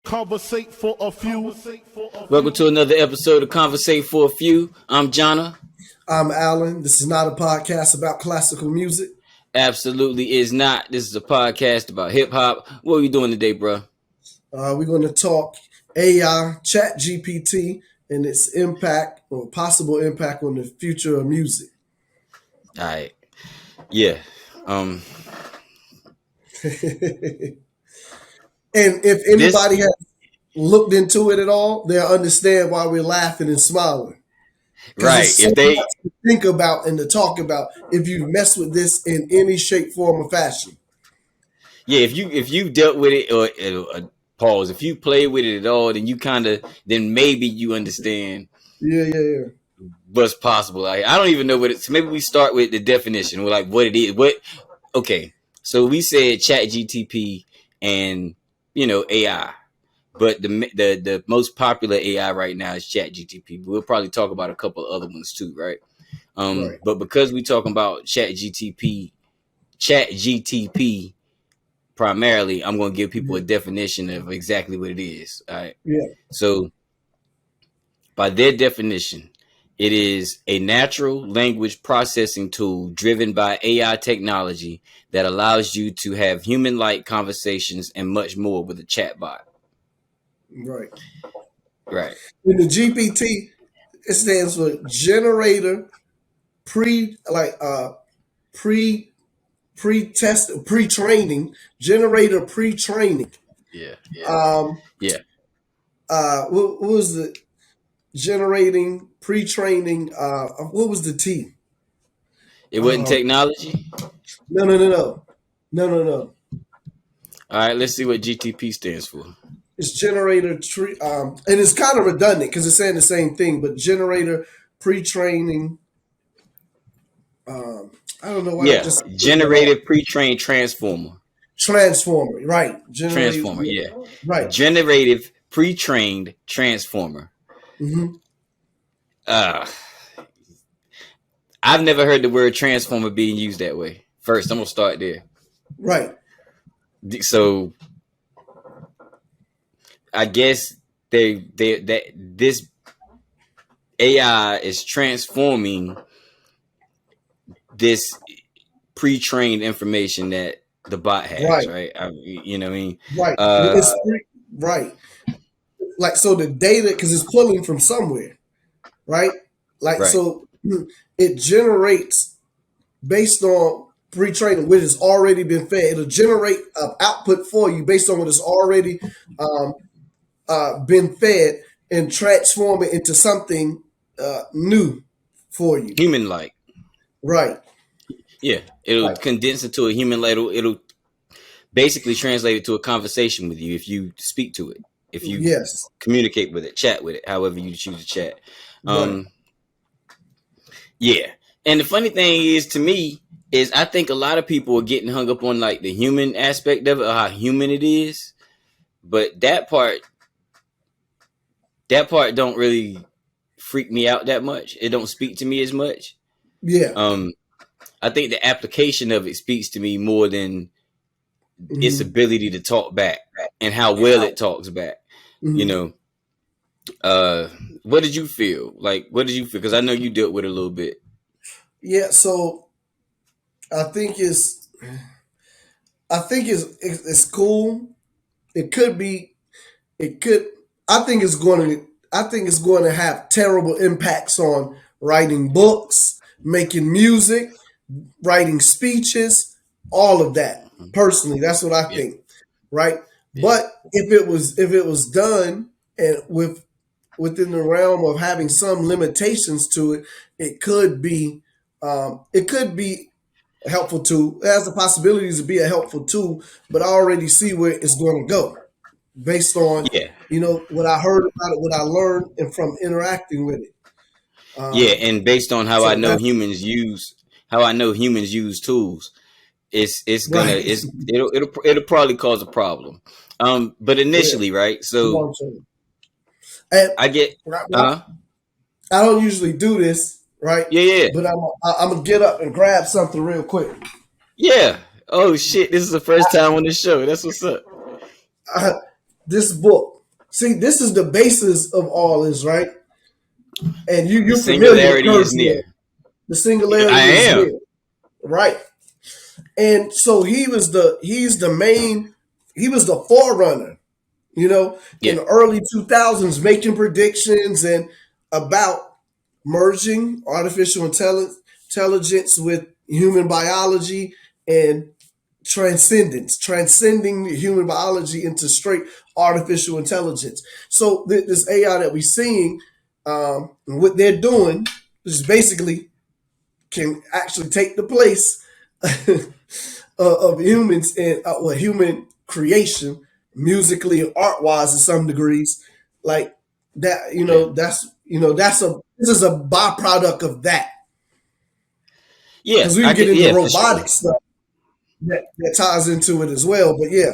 Conversate for a few. Welcome to another episode of Conversate for a Few. I'm Jonna. I'm Alan. This is not a podcast about classical music. Absolutely is not. This is a podcast about hip hop. What are you doing today, bro? We're going to talk AI, ChatGPT, and its impact or possible impact on the future of music. All right. Yeah. And if anybody has looked into it at all, they'll understand why we're laughing and smiling. Right. So much to think about and to talk about if you mess with this in any shape, form, or fashion. Yeah, if you dealt with it or pause, if you play with it at all, then maybe you understand. Yeah. What's possible. I don't even know what it's. Maybe we start with the definition, or like what it is. Okay, so we said ChatGPT and AI, but the most popular AI right now is ChatGPT. We'll probably talk about a couple of other ones too, right? Right. But because we talking about ChatGPT primarily, I'm going to give people a definition of exactly what it is. All right. Yeah. So by their definition, it is a natural language processing tool driven by AI technology that allows you to have human-like conversations and much more with a chatbot. Right. Right. In the GPT, it stands for generator pre-training, generator pre-training. Yeah. Yeah. What was the generating pre-training? What was the T? It wasn't technology? No. All right, let's see what GTP stands for. It's generator tree, and it's kind of redundant because it's saying the same thing, but generator pre-training. I don't know why. Yeah, generative pre-trained transformer. Transformer, right? Transformer, yeah. Right. Generative pre-trained transformer. Mm-hmm. I've never heard the word transformer being used that way. First, I'm gonna start there. Right. So I guess this AI is transforming this pre-trained information that the bot has, right? You know what I mean? Right. Right. Like, so the data, because it's pulling from somewhere, right? Like, right. So it generates based on pre-training, which has already been fed. It'll generate an output for you based on what has already been fed and transform it into something new for you. Human-like. Right. Yeah. It'll condense it to a human-like. It'll basically translate it to a conversation with you if you speak to it. If you communicate with it, chat with it, however you choose to chat. Yeah. And the funny thing is, to me, is I think a lot of people are getting hung up on like the human aspect of it, or how human it is. But that part don't really freak me out that much. It don't speak to me as much. Yeah. I think the application of it speaks to me more than its ability to talk back and how well it talks back. You know, what did you feel? Because I know you dealt with it a little bit. Yeah. So I think it's cool. I think it's going to have terrible impacts on writing books, making music, writing speeches, all of that. Personally, that's what I think. Right. Yeah. But if it was done and within the realm of having some limitations to it, it could be a helpful tool. It has the possibilities to be a helpful tool, but I already see where it's going to go based on what I heard about it, what I learned, and from interacting with it. And based on how I know humans use tools, it'll probably cause a problem. But initially, right? So I don't usually do this, right? Yeah. But I'm gonna get up and grab something real quick. Yeah. Oh shit! This is the first time on the show. That's what's up. This book, See, this is the basis of all this, right? And The you're familiar with singularity is Kurzweil. near. The I singularity is am. near, right? And so he was the forerunner, in Yeah. the early 2000s, making predictions and about merging artificial intelligence with human biology and transcending human biology into straight artificial intelligence. So this AI that we're seeing, what they're doing is basically can actually take the place of humans and human creation, musically and art wise, in some degrees, like that. Yeah. This is a byproduct of that, Yeah. because we can I get could. into Yeah, for sure. robotic stuff that ties into it as well. But yeah,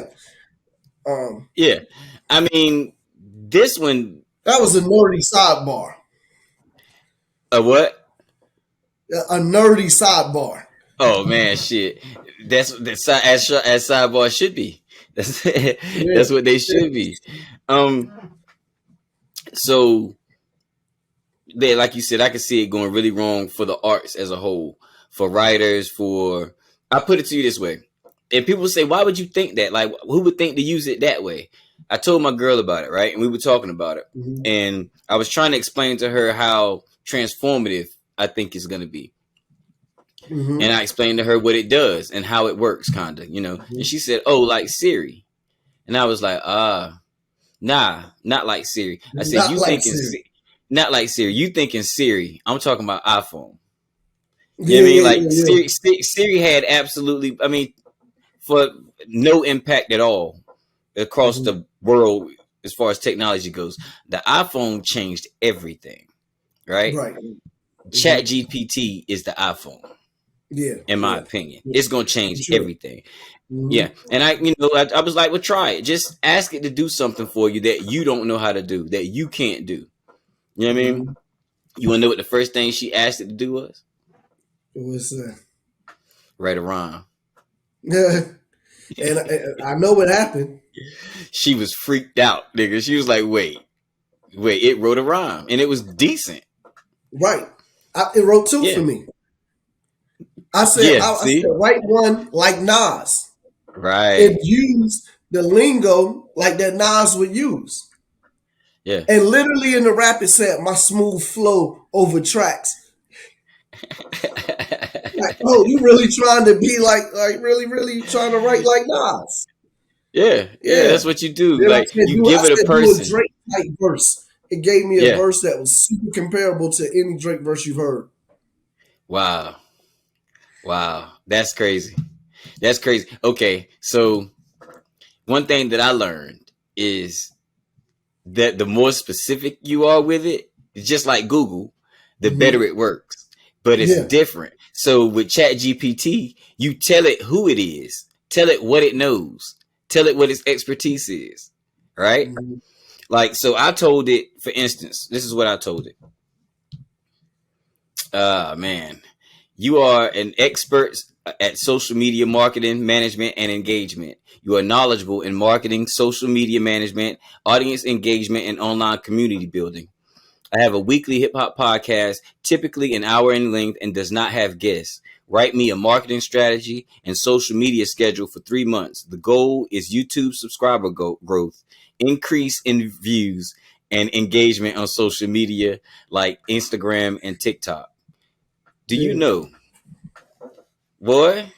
um, Yeah. I mean, this one. that was a nerdy sidebar. A what? A nerdy sidebar. Oh man, shit. That's as sidebar should be. That's Yeah. that's what they should be. Um. So they, like you said, I could see it going really wrong for the arts as a whole, for writers, for I put it to you this way. And people say, why would you think that? Like, who would think to use it that way? I told my girl about it, right? And we were talking about it. Mm-hmm. And I was trying to explain to her how transformative I think it's going to be. And Mm-hmm. I explained to her what it does and how it works, kind of, Mm-hmm. And she said, oh, like Siri. And I was like, nah, not like Siri. I said, Not you like thinking, Siri. not like Siri. You thinking Siri. I'm talking about iPhone. You know Yeah, what I mean? yeah, Like yeah, Siri had absolutely, I mean, for no impact at all yeah. across Mm-hmm. the world as far as technology goes. The iPhone changed everything, right? Right. Mm-hmm. ChatGPT is the iPhone, Yeah, in my yeah. opinion. Yeah, It's gonna for change sure. everything. Mm-hmm. Yeah, and I was like, well, try it. Just ask it to do something for you that you don't know how to do, that you can't do. You know what I mean? Mm-hmm. You want to know what the first thing she asked it to do was? It was, Write a rhyme. and I know what happened. She was freaked out, nigga. She was like, wait, it wrote a rhyme, and it was decent. Right. It wrote two for Yeah, me. yeah. I said, See, write one like Nas and right. use the lingo like that Nas would use. Yeah. And literally in the rap, it said, my smooth flow over tracks. Like, oh, you really trying to be like really, really trying to write like Nas. Yeah, yeah. Yeah. That's what you do. Then Like you I give it a said, do a person. Drake type verse. It gave me a Yeah. verse that was super comparable to any Drake verse you've heard. Wow. Wow. That's crazy. That's crazy. Okay, so one thing that I learned is that the more specific you are with it, it's just like Google, the better Mm-hmm. it works. But it's Yeah. different. So with ChatGPT, you tell it who it is, tell it what it knows, tell it what its expertise is, right? Mm-hmm. Like, so I told it, for instance, this is what I told it. Man, you are an expert at social media marketing, management, and engagement. You are knowledgeable in marketing, social media management, audience engagement, and online community building. I have a weekly hip hop podcast, typically an hour in length and does not have guests. Write me a marketing strategy and social media schedule for 3 months. The goal is YouTube subscriber growth, increase in views, and engagement on social media like Instagram and TikTok. Do you Yeah. know, boy?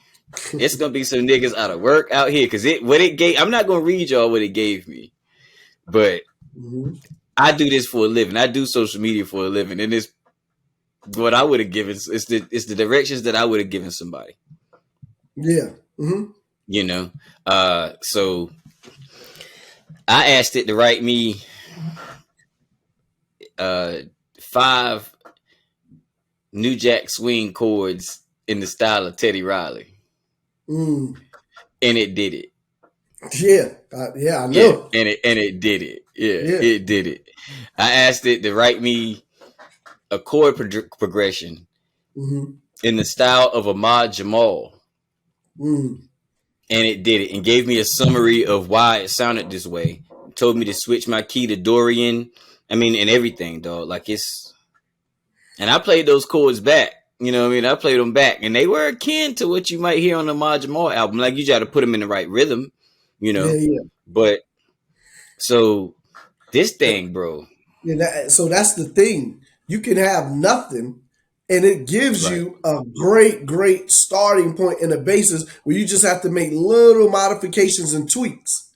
It's gonna be some niggas out of work out here because what it gave. I'm not gonna read y'all what it gave me, but Mm-hmm. I do this for a living. I do social media for a living, and it's what I would have given. It's the directions that I would have given somebody. Yeah. Mm-hmm. You know, so I asked it to write me uh 5 New Jack Swing chords in the style of Teddy Riley, Mm. and it did it. Yeah. I Yeah, know. and it did it. Yeah, Yeah. it did it. I asked it to write me a chord progression Mm-hmm. in the style of Ahmad Jamal, Mm. and it did it, and gave me a summary of why it sounded this way told me to switch my key to Dorian. I mean, and everything, dog. Like it's, and I played those chords back. You know what I mean? I played them back, and they were akin to what you might hear on the Mod Jamal album. Like you got to put them in the right rhythm, you Yeah, know. yeah. But so this thing, bro. So that's the thing. You can have nothing, and it gives Right. you a great, great starting point and a basis where you just have to make little modifications and tweaks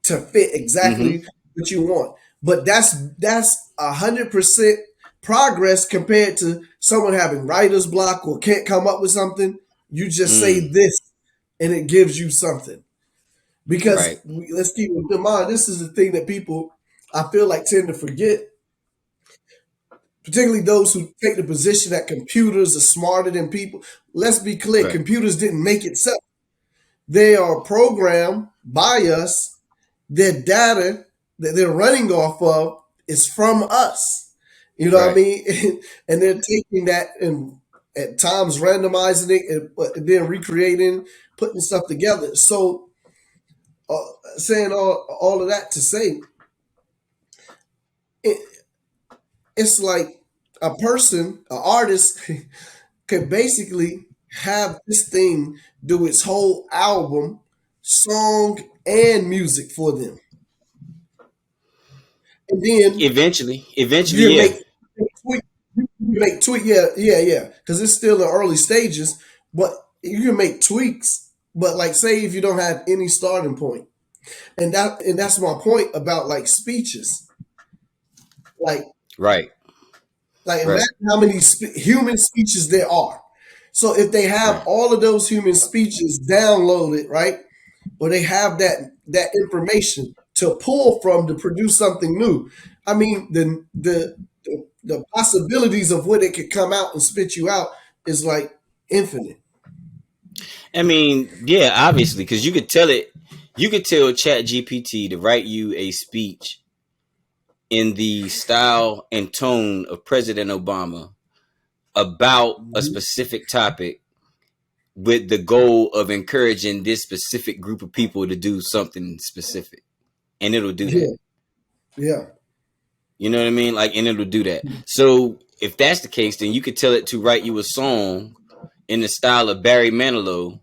to fit Mm-hmm. exactly what you want. But that's 100% progress compared to someone having writer's block or can't come up with something. You just say Mm. this, and it gives you something. Because Right. let's keep in mind, this is the thing that people I feel like tend to forget, particularly those who take the position that computers are smarter than people. Let's be clear, Right. computers didn't make itself. They are programmed by us. Their data that they're running off of is from us. You know what I Right. mean? And they're taking that and at times randomizing it and then recreating, putting stuff together. So, saying all of that to say, it, it's like a person, an artist, could basically have this thing do its whole album, song, and music for them. And then Eventually, you can yeah. tweak, you can make tweak, yeah, yeah, yeah, because it's still in early stages, but you can make tweaks. But like, say if you don't have any starting point, and that's my point about like speeches, like Right. Right. imagine how many human speeches there are. So if they have Right. all of those human speeches downloaded, right, or they have that information to pull from to produce something new. I mean, the possibilities of what it could come out and spit you out is like infinite. I mean, yeah, obviously, because you could tell it. You could tell ChatGPT to write you a speech in the style and tone of President Obama about a Mhm. specific topic with the goal of encouraging this specific group of people to do something specific. And it'll do that. Yeah, yeah, You know what I mean? Like, and it'll do that. So if that's the case, then you could tell it to write you a song in the style of Barry Manilow.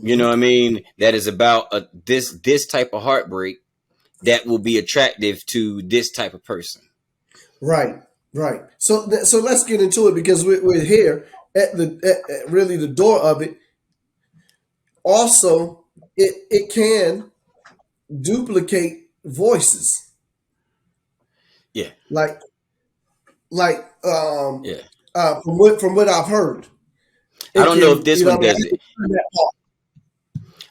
You know mhm. what I mean? That is about this type of heartbreak that will be attractive to this type of person. Right, right. So so let's get into it because we're here at at really the door of it. Also, it can duplicate voices, Yeah, like like yeah. from what I've heard. I It don't know if can, this you know one what I mean? I does it. can turn that off.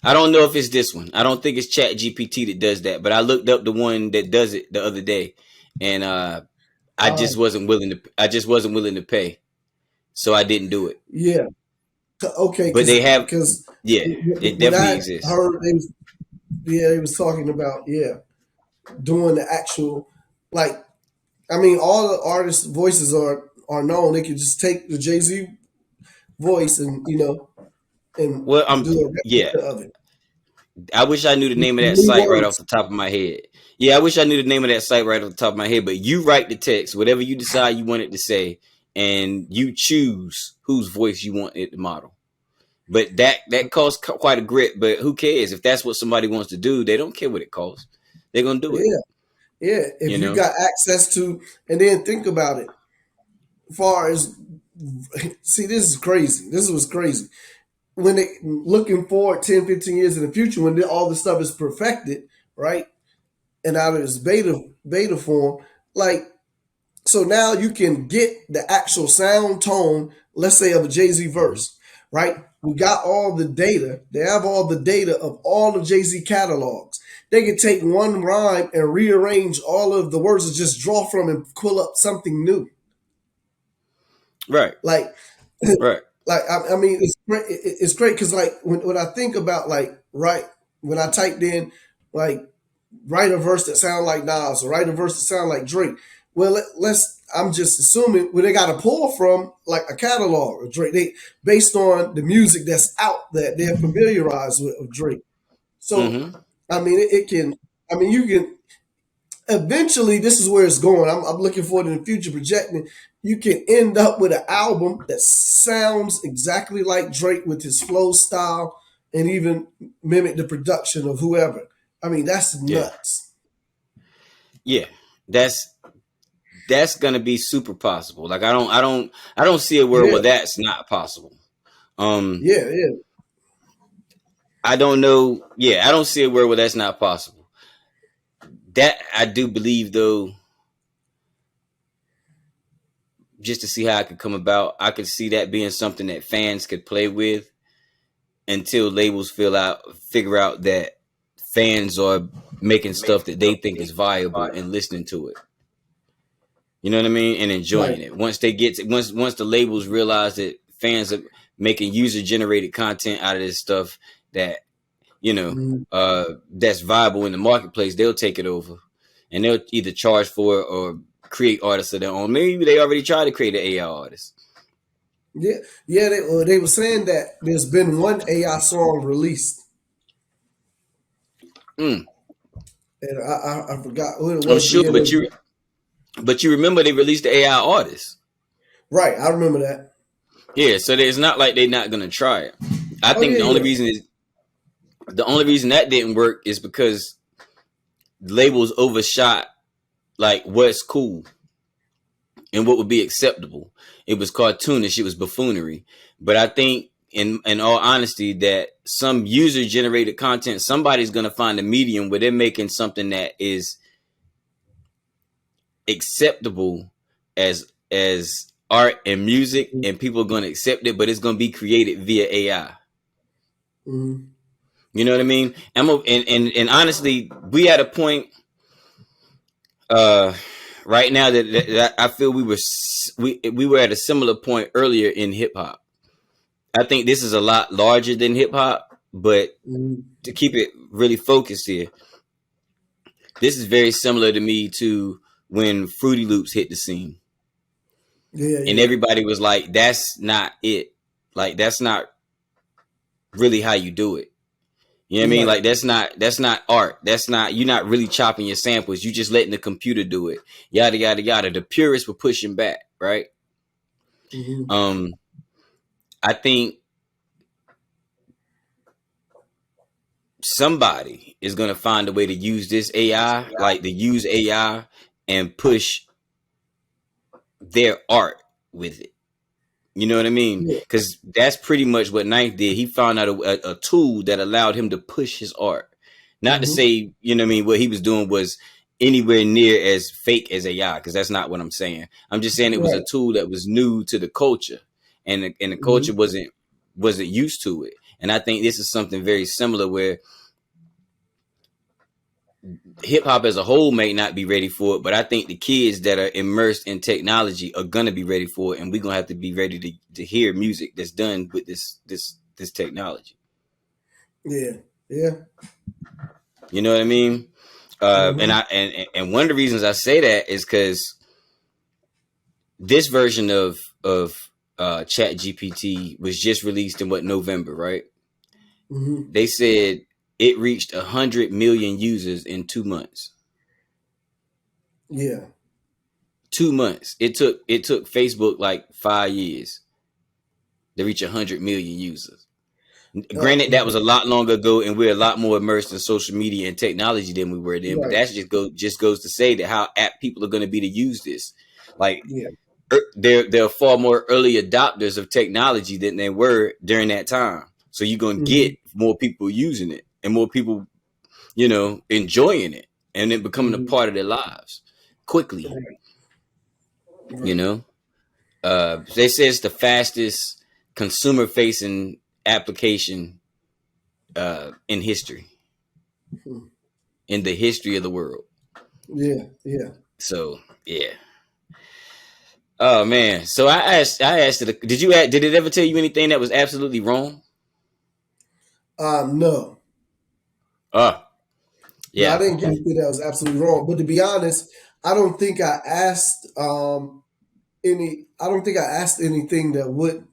I don't know if it's this one. I don't think it's Chat GPT that does that. But I looked up the one that does it the other day, and I just Um, wasn't willing to. I just wasn't willing to pay, so I didn't do it. yeah. Okay, But they have, because yeah, it what definitely I exists. heard, they was talking about, yeah, doing the actual, like, I mean, all the artists' voices are known. They could just take the Jay Z voice and and Well, do a yeah. replica of it. I wish I knew the name of that New site right off words. the top of my head. Yeah, I wish I knew the name of that site right off the top of my head. But you write the text, whatever you decide you want it to say, and you choose whose voice you want it to model. But that costs quite a grit. But who cares if that's what somebody wants to do? They don't care what it costs. They're gonna do it. Yeah, yeah. You If you know. got access to, and then think about it. Far as see, this is crazy. This was crazy. When they looking forward 10, 15 years in the future, when all this stuff is perfected, right? And out of its beta form, like, so now you can get the actual sound tone, let's say, of a Jay-Z Mm-hmm. verse, right? We got all the data. They have all the data of all of Jay-Z catalogs. They can take one rhyme and rearrange all of the words and just draw from and pull up something new. Right. Like, Right. like I mean, it's great. It's great because like when I think about like when I typed in like write a verse that sound like Nas or write a verse that sound like Drake. Well, let's. I'm just assuming they got to pull from like a catalog of Drake. They based on the music that's out that they're familiarized with of Drake. So, Mm-hmm. I mean, it can. I mean, you can eventually. This is where it's going. I'm looking forward in the future, projecting. You can end up with an album that sounds exactly like Drake with his flow style, and even mimic the production of whoever. I mean, that's Yeah, nuts. yeah. That's gonna be super possible. Like I don't see a world Yeah, where that's not possible. Um, yeah, yeah. I don't know. Yeah, I don't see a world where that's not possible. That I do believe though, just to see how it could come about, I could see that being something that fans could play with until labels figure out that fans are making stuff that they think is viable and listening to it. You know what I mean? And Right. enjoying it. Once the labels realize that fans are making user generated content out of this stuff that, you know, Mhm. that's viable in the marketplace, they'll take it over. And they'll either charge for it or create artists of their own. Maybe they already tried to create an AI artist. Yeah, yeah. They were saying that there's been one AI song released, Mm, and I forgot who it I'm was. sure, Beginning of the, but you remember they released the AI artist. right. I remember that. Yeah, so it's not like they're not gonna try it. I Oh think yeah, yeah. the only reason that didn't work is because labels overshot like what's cool and what would be acceptable. It was cartoonish, it was buffoonery. But I think in all honesty that some user generated content, somebody's gonna find a medium where they're making something that is acceptable as art and music and people are gonna accept it, but it's gonna be created via AI. Mm-hmm. You know what I mean? And honestly, we at a point uh right now that I feel we were at a similar point earlier in hip hop. I think this is a lot larger than hip hop, but Mm-hmm. to keep it really focused here, this is very similar to me to when Fruity Loops hit the scene, Yeah, and yeah. everybody was like, "That's not it. Like that's not really how you do it." You know what I mean? Right. Like that's not art. That's not you're not really chopping your samples. You just letting the computer do it. Yada yada yada. The purists were pushing back, right? Mm-hmm. Um, I think somebody is gonna find a way to use this AI, like to use AI and push their art with it. You know what I mean? Yeah. Because that's pretty much what Ninth did. He found out a tool that allowed him to push his art. Not to Mm-hmm. say, you know what I mean, what he was doing was anywhere near as fake as AI, because that's not what I'm saying. I'm just saying it was a Right. tool that was new to the culture, and the culture Mm-hmm. wasn't used to it. And I think this is something very similar where hip hop as a whole may not be ready for it, but I think the kids that are immersed in technology are gonna be ready for it, and we're gonna have to be ready to hear music that's done with this technology. Yeah. Yeah. You know what I mean? And Mm-hmm. and one of the reasons I say that is because this version of Chat GPT was just released in what November, right? Mm-hmm. They said it reached 100 million users in 2 months. Yeah. 2 months. It took Facebook like 5 years to reach 100 million users. Granted, that was Yeah. a lot longer ago, and we're a lot more immersed in social media and technology than we were then. But Right. that just goes to say that how apt people are going to be to use this. Like Yeah. they're far more early adopters of technology than they were during that time. So you're going to Mm-hmm. get more people using it and more people, enjoying it and it becoming a Mm-hmm. part of their lives quickly. Right. You Right. know, they say it's the fastest consumer facing application in history, Hmm. in the history of the world. Yeah. Yeah. So yeah. Oh man. So I asked it. Did it ever tell you anything that was absolutely wrong? No. Oh No, I yeah. didn't get anything that was absolutely wrong. But to be honest, I don't think I asked any. I don't think I asked anything that would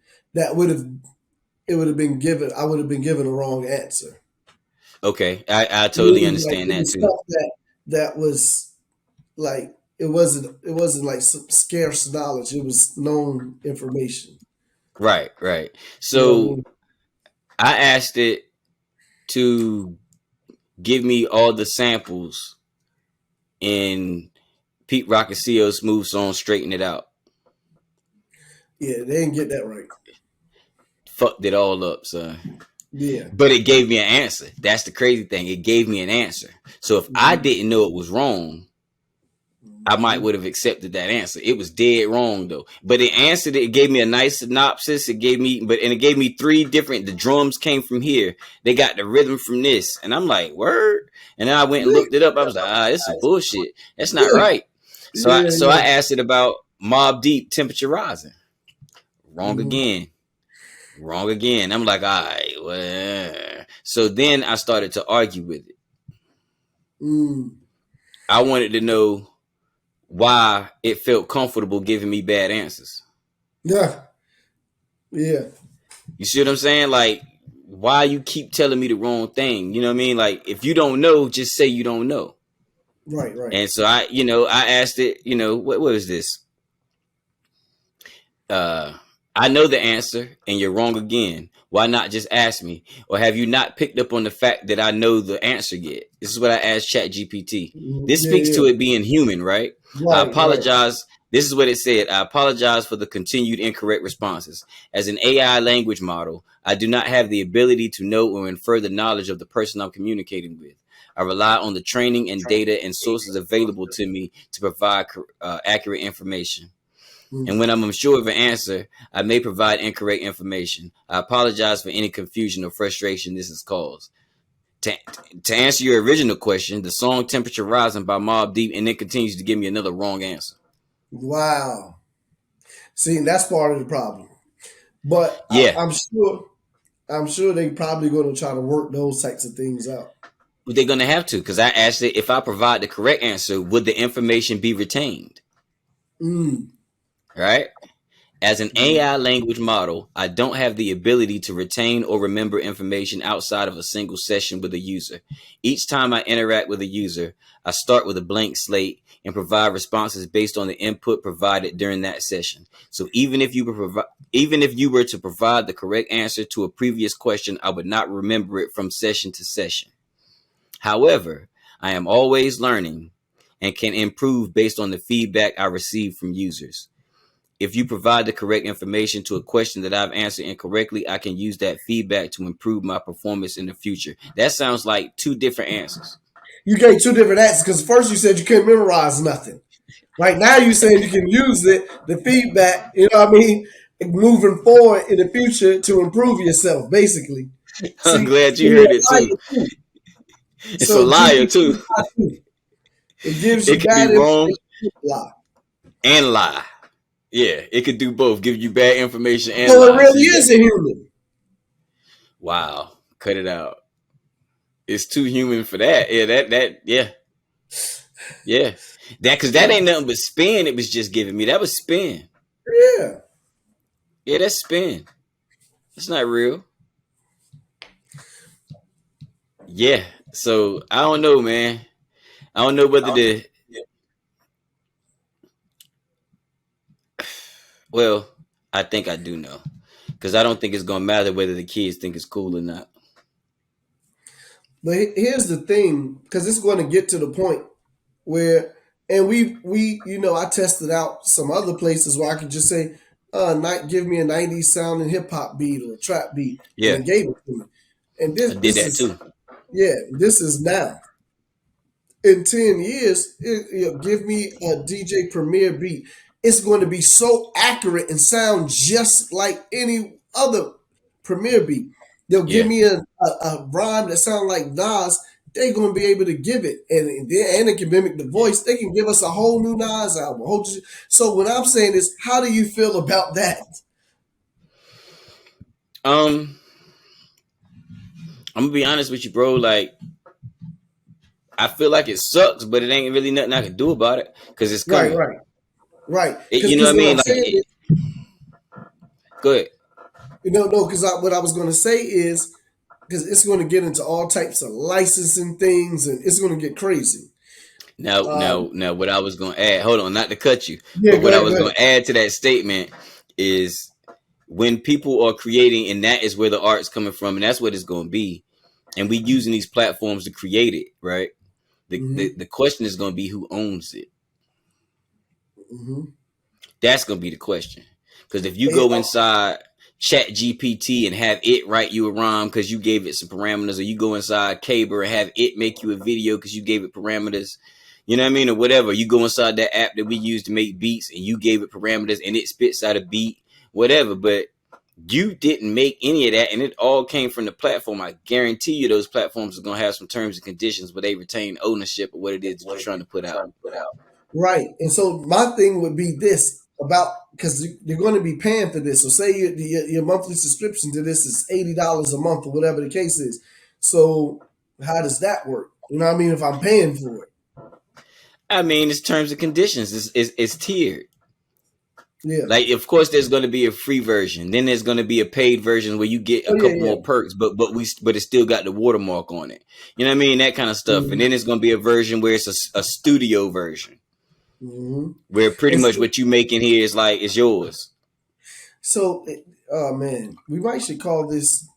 have it would have been given. I would have been given a wrong answer. Okay, I totally Meaning like understand it that was too. stuff that was like it wasn't like some scarce knowledge. It was known information. Right, right. You know what I So mean? I asked it to give me all the samples in Pete Rockasio Smooth Song Straighten It Out. Yeah, they didn't get that right. Fucked it all up, son. Yeah. But it gave me an answer. That's the crazy thing. It gave me an answer. So if I Mm-hmm. didn't know it was wrong, I might Mm-hmm. would have accepted that answer. It was dead wrong though. But it answered it. It gave me a nice synopsis. It gave me, it gave me three different. The drums came from here. They got the rhythm from this, and I'm like, word. And then I went and looked it up. I was like, this is bullshit. That's not right. Yeah, So I yeah. asked it about Mob Deep Temperature Rising. Wrong Mm-hmm. again. Wrong again. I'm like, all right. Well. So then I started to argue with it. Mm. I wanted to know why it felt comfortable giving me bad answers. Yeah. Yeah. You see what I'm saying? Like, why you keep telling me the wrong thing? You know what I mean? Like, if you don't know, just say you don't know. Right, right. And so I asked it, what was this? uh, I know the answer and you're wrong again. Why not just ask me? Or have you not picked up on the fact that I know the answer yet? This is what I asked ChatGPT. Mhm. This Yeah, speaks yeah. to it being human, right? I Right, right. apologize. This is what it said. I apologize for the continued incorrect responses. As an AI language model, I do not have the ability to know or infer the knowledge of the person I'm communicating with. I rely on the training and data and sources available to me to provide accurate information. And Mm. when I'm unsure of an answer, I may provide incorrect information. I apologize for any confusion or frustration this has caused. To, to answer your original question, the song Temperature Rising by Mobb Deep, and it continues to give me another wrong answer. Wow. See, that's part of the problem. But Yeah, I'm sure they probably going to try to work those types of things out. but they're going to have to, because I asked it if I provide the correct answer, would the information be retained? Mm. Right? As an Mm. AI language model, I don't have the ability to retain or remember information outside of a single session with a user. Each time I interact with a user, I start with a blank slate and provide responses based on the input provided during that session. So even if you were to provide the correct answer to a previous question, I would not remember it from session to session. However, I am always learning and can improve based on the feedback I receive from users. If you provide the correct information to a question that I've answered incorrectly, I can use that feedback to improve my performance in the future. That sounds like two different answers. You gave two different answers because first you said you couldn't memorize nothing. Right now you're saying you can use it, the feedback, you know what I mean, moving forward in the future to improve yourself, basically. I'm See, glad you and you're heard it a too. liar too. It's a So liar GPT too. lie too. It gives It you could be bad wrong information. Lie. and lie. Yeah, it could do both. Give you bad information and So it lie. So really you got, is a human. wow, cut it out. It's too human for that. Yeah, yeah, yeah. Because that ain't nothing but spin. It was just giving me. That was spin. Yeah. Yeah, that's spin. It's not real. Yeah. So I don't know, man. I don't know whether to. Well, I think I do know because I don't think it's gonna matter whether the kids think it's cool or not. But here's the thing, because it's going to get to the point where, and I tested out some other places where I could just say, not give me a '90s sounding hip hop beat or a trap beat, and Yeah, it gave it to me. And I this did this that is too. yeah, this is now. In 10 years, give me a DJ Premier beat. It's going to be so accurate and sound just like any other Premier beat. They'll give Yeah, me a rhyme that sounds like Nas. They're going to be able to give it, and they can mimic the yeah. voice. They can give us a whole new Nas album. So what I'm saying is, how do you feel about that? Um, I'm gonna be honest with you, bro. Like, I feel like it sucks, but it ain't really nothing I can do about it because it's Right, coming. right, right. You know Because what I what mean? I'm Like, saying is, go ahead. no, because what I was going to say is, because it's going to get into all types of licensing things, and it's going to get crazy. Now, what I was going to add, hold on, not to cut you, Yeah, but go what I ahead, was go going ahead. to add to that statement is when people are creating, and that is where the art's coming from, and that's what it's going to be. And we using these platforms to create it, right? Mm-hmm. The question is going to be who owns it. Mm-hmm. That's going to be the question. Because if you And, go inside ChatGPT and have it write you a rhyme because you gave it some parameters, or you go inside kaiber and have it make you a video because you gave it parameters, you know what I mean, or whatever. You go inside that app that we use to make beats and you gave it parameters and it spits out a beat, whatever. But you didn't make any of that, and it all came from the platform. I guarantee you, those platforms are going to have some terms and conditions where they retain ownership of what it is that you're trying to put out. right. And so my thing would be this about, because you're going to be paying for this. So say your monthly subscription to this is $80 a month or whatever the case is. So how does that work? You know what I mean? If I'm paying for it, I mean, it's terms and conditions. It's tiered. yeah. Like, of course, there's going to be a free version. Then there's going to be a paid version where you get a Oh yeah, couple yeah. more perks, but it's still got the watermark on it. You know what I mean? That kind of stuff. And Mm-hmm. then there's going to be a version where it's a studio version Mm-hmm. where pretty And much so, what you make in here is like it's yours. so, oh man, we might should call this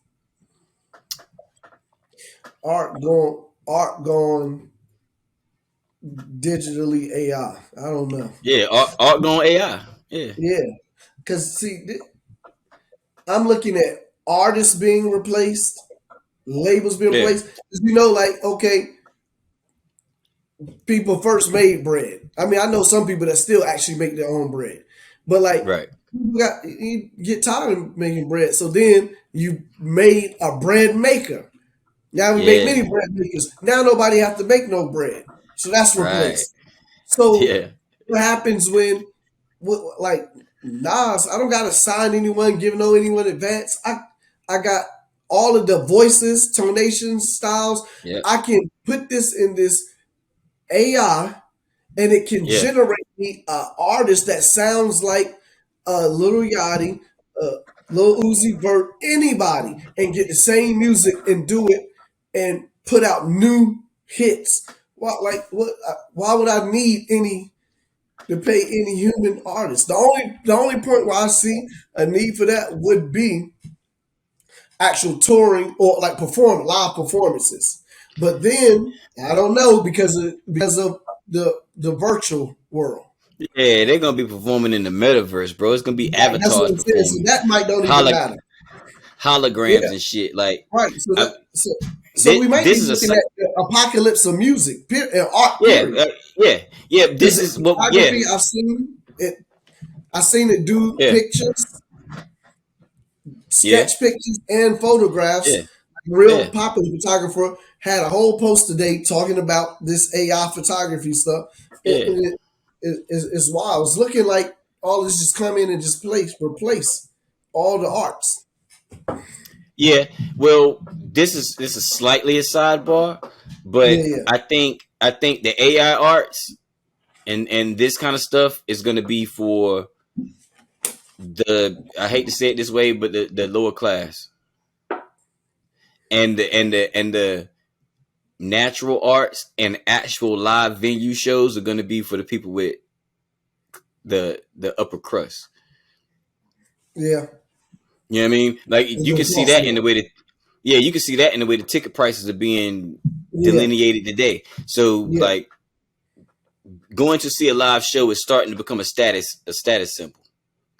art going digitally AI. I don't know. Yeah, art going AI. Yeah, Yeah, because see, I'm looking at artists being replaced, labels being yeah, replaced. 'Cause like okay, people first made bread. I mean, I know some people that still actually make their own bread, but like right. you get tired of making bread, so then you made a bread maker. Now we make Yeah, many bread makers. Now nobody have to make no bread, so that's right. replaced. So Yeah, what happens when, like Nas? I don't gotta sign anyone, give no anyone advance. I got all of the voices, tonations, styles. yeah, I can put this in this AI, and it can yeah, generate me an artist that sounds like Little Yachty, Lil Uzi Vert, anybody, and get the same music and do it and put out new hits. What? Why would I need any to pay any human artist? The only point where I see a need for that would be actual touring or like perform live performances. But then I don't know because of the virtual world. yeah. They're gonna be performing in the metaverse, bro. It's gonna be Right, that's what avatars I'm saying. So performing, that might don't even Holo- matter. holograms Yeah, and shit. Like, right. So I, we might this be is looking at the apocalypse of music and art. yeah, Period. yeah, yeah. Because This is what, yeah, photography, I've seen it do yeah, pictures, yeah, sketch pictures, and yeah, photographs. A real yeah, popular photographer had a whole post today talking about this AI photography stuff. yeah, It's wild. It's looking like all this just come in and just replace all the arts. yeah. Well, this is slightly a sidebar, Yeah, but yeah. I think the AI arts and this kind of stuff is gonna be for the, I hate to say it this way, but the lower class, and the natural arts and actual live venue shows are gonna be for the people with the upper crust. Yeah, You know what I mean? Like, it's you gonna can see cost that in the more. way that, yeah, you can see that in the way the ticket prices are being Yeah, delineated today. So, yeah. like, going to see a live show is starting to become a status symbol.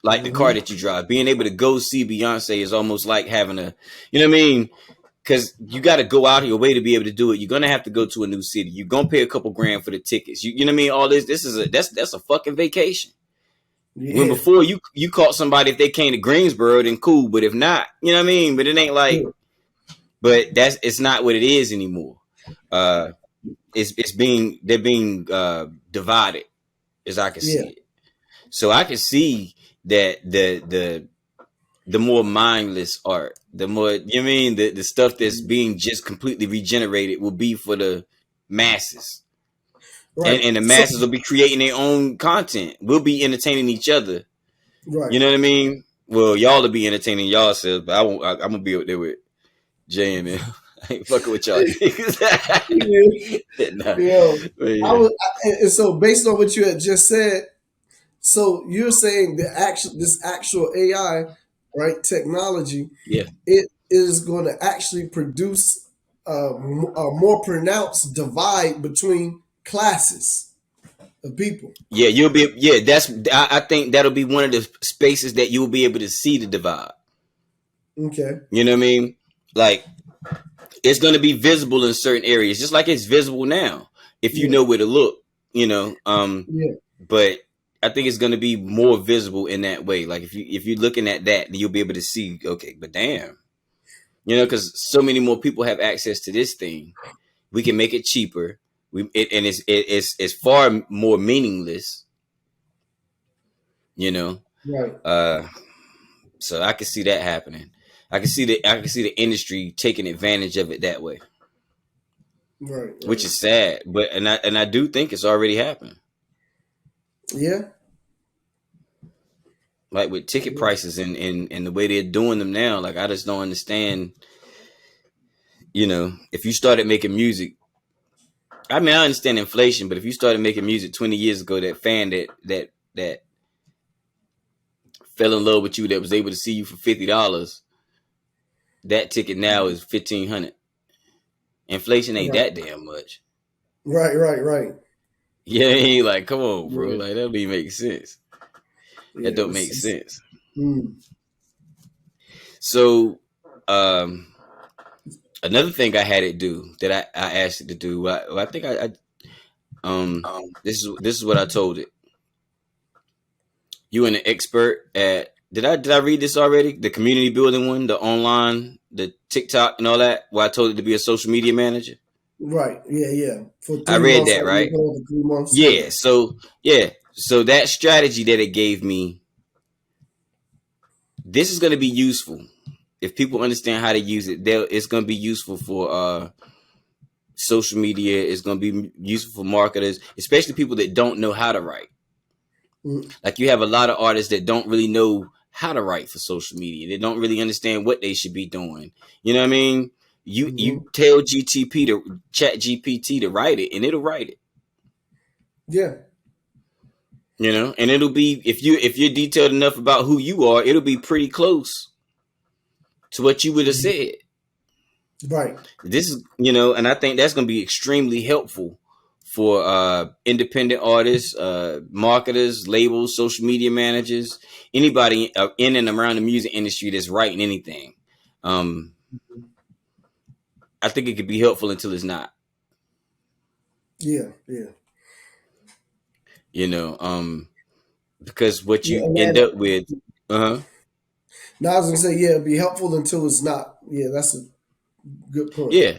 Like the car Hmm. that you drive, being able to go see Beyonce is almost like having a, you know what I mean? Because you got to go out of your way to be able to do it. You're gonna have to go to a new city. You're gonna pay a couple grand for the tickets. You know what I mean? All this is that's a fucking vacation. When Yeah, before you caught somebody, if they came to Greensboro, then cool. But if not, you know what I mean? But it ain't like, yeah, but it's not what it is anymore. Uh, it's being, they're being divided, as I can yeah. see it. So I can see that the more mindless art, the more, you know what I mean, the stuff that's being just completely regenerated will be for the masses. Right. And the So masses will be creating their own content. We'll be entertaining each other. right. You know what I mean? Well, y'all will be entertaining yourselves, but I'm gonna be up there with. JML. I ain't fucking with y'all niggas. Yeah, Nah, yo, but I yeah, was, and so based on what you had just said, so you're saying this actual AI, right, technology, yeah, it is going to actually produce a more pronounced divide between classes of people. yeah. You'll be yeah. That's I think that'll be one of the spaces that you'll be able to see the divide. Okay. You know what I mean? Like it's going to be visible in certain areas, just like it's visible now if you Yeah. know where to look. You know, Yeah. but I think it's going to be more visible in that way. Like if you're looking at that, you'll be able to see. Okay, but damn, because so many more people have access to this thing. We can make it cheaper. And it's far more meaningless. You know, Right. uh, so I can see that happening. I can see the industry taking advantage of it that way, Right. which Right. is sad. But and I do think it's already happened. Yeah. Like with ticket Yeah. prices and the way they're doing them now, like I just don't understand. If you started making music, I mean, I understand inflation, but if you started making music 20 years ago, that fan that fell in love with you, that was able to see you for $50, that ticket now is 1,500. Inflation ain't Right. that damn much. Right. Right. Right. Yeah, ain't like, come on, bro. Yeah. Like that don't even make sense. That Yeah. don't make It's sense. mm, So, um, another thing I had it do that I asked it to do. I think this is what I told it. You an expert at did I read this already? The community building one, the online, the TikTok and all that. Where I told it to be a social media manager. right. Yeah. Yeah. For I three read months, that like you right. for 3 months. Yeah. Yeah. So that strategy that it gave me, this is going to be useful if people understand how to use it. It's going to be useful for social media. It's going to be useful for marketers, especially people that don't know how to write. Mm, Like you have a lot of artists that don't really know how to write for social media. They don't really understand what they should be doing. You know what I mean? You mm-hmm. tell GTP to ChatGPT to write it, and it'll write it. Yeah. And it'll be if you're detailed enough about who you are, it'll be pretty close to what you would have Mhm. said. Right. This is and I think that's going to be extremely helpful for independent artists, marketers, labels, social media managers, anybody in and around the music industry that's writing anything. um I think it could be helpful until it's not. Yeah. Yeah. you know um because what Yeah. you And end then up with. Uh-huh. now I was gonna say, yeah, it'd be helpful until it's not. Yeah, that's a good point. Yeah,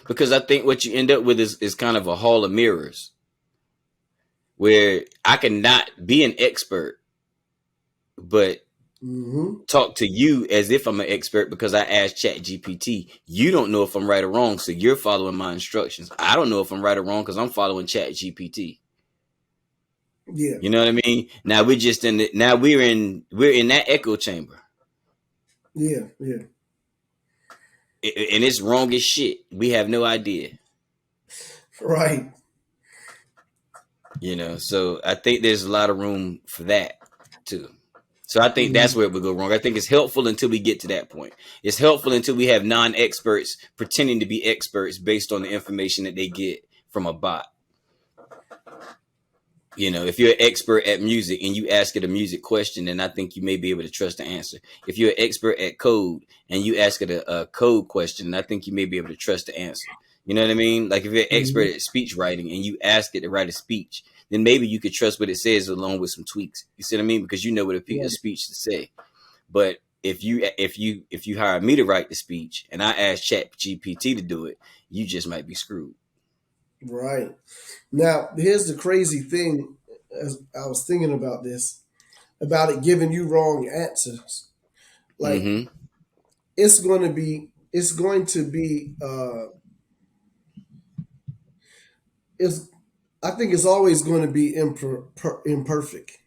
because I think what you end up with is kind of a hall of mirrors where I can not be an expert, but Mm-hmm. talk to you as if I'm an expert because I asked ChatGPT. You don't know if I'm right or wrong, so you're following my instructions. I don't know if I'm right or wrong because I'm following ChatGPT. Yeah. You know what I mean? Now we're just in now we're in that echo chamber, Yeah. Yeah. and it's wrong as shit. We have no idea. Right. So I think there's a lot of room for that too. So I think that's Mm-hmm. where it would go wrong. I think it's helpful until we get to that point. It's helpful until we have non-experts pretending to be experts based on the information that they get from a bot. If you're an expert at music and you ask it a music question, then I think you may be able to trust the answer. If you're an expert at code and you ask it a code question, then I think you may be able to trust the answer. You know what I mean? Like if you're an expert Mm-hmm. at speech writing and you ask it to write a speech, then maybe you could trust what it says along with some tweaks. You see what I mean? Because you know what a Right. speech to say. But if you hire me to write the speech and I ask Chat GPT to do it, you just might be screwed. Right. Now, here's the crazy thing. As I was thinking about this, about it giving you wrong answers. Like Mm-hmm. it's going to be it's I think it's always going to be imperfect.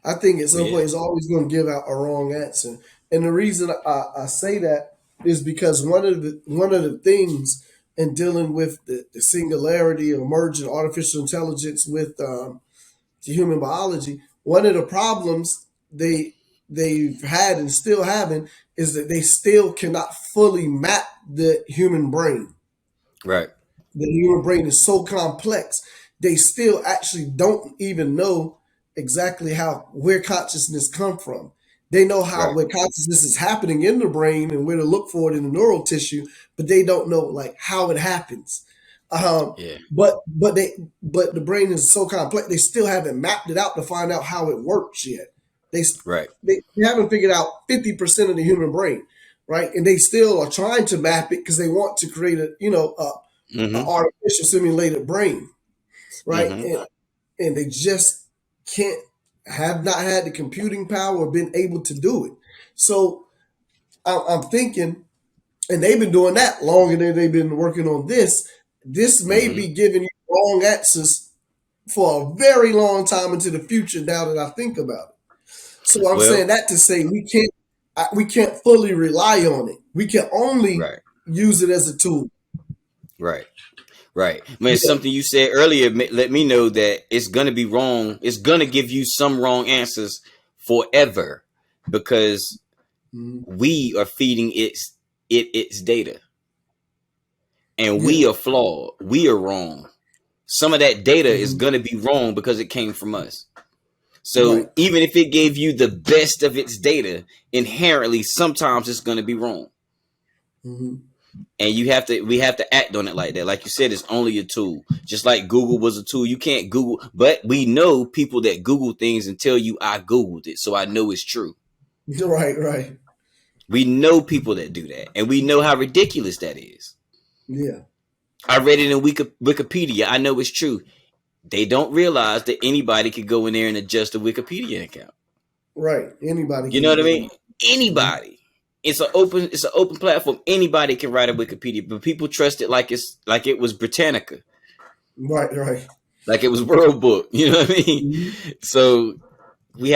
I think at Well, some point yeah. it's always going to give out a wrong answer. And the reason I say that is because one of the things in dealing with the singularity of emergent artificial intelligence with to human biology, one of the problems they've had and still having is that they still cannot fully map the human brain. Right. The human brain is so complex, they still actually don't even know exactly how where consciousness come from. They know how Right. where consciousness is happening in the brain and where to look for it in the neural tissue, but they don't know like how it happens. Um, Yeah. but the brain is so complex, they still haven't mapped it out to find out how it works yet. They Right. they haven't figured out 50% of the human brain, right? And they still are trying to map it because they want to create a Mm-hmm. artificial simulated brain, right? Mm-hmm. And they just can't have not had the computing power or been able to do it. So I'm thinking, and they've been doing that longer than they've been working on this. This may Mm-hmm. be giving you wrong answers for a very long time into the future. Now that I think about it, so I'm saying Well, that to say we can't fully rely on it. We can only right. use it as a tool. Right. Right. Man, Yeah. something you said earlier let me know that it's gonna be wrong. It's gonna give you some wrong answers forever because Mhm. we are feeding its data, and Yeah. we are flawed. We are wrong. Some of that data is Hmm. gonna be wrong because it came from us. Right. So even if it gave you the best of its data, inherently sometimes it's gonna be wrong. Hmm. And we have to act on it like that. Like you said, it's only a tool. Just like Google was a tool. You can't Google, but we know people that Google things and tell you I Googled it, so I know it's true. Right. Right. We know people that do that, and we know how ridiculous that is. Yeah. I read it in Wikipedia. I know it's true. They don't realize that anybody could go in there and adjust a Wikipedia account. Right. Anybody You know can what I get mean? them. Mhm. Anybody. It's an open platform. Anybody can write a Wikipedia, but people trust it like it was Britannica, Right. Right. like it was World Book. You know what I mean? Mhm. So we're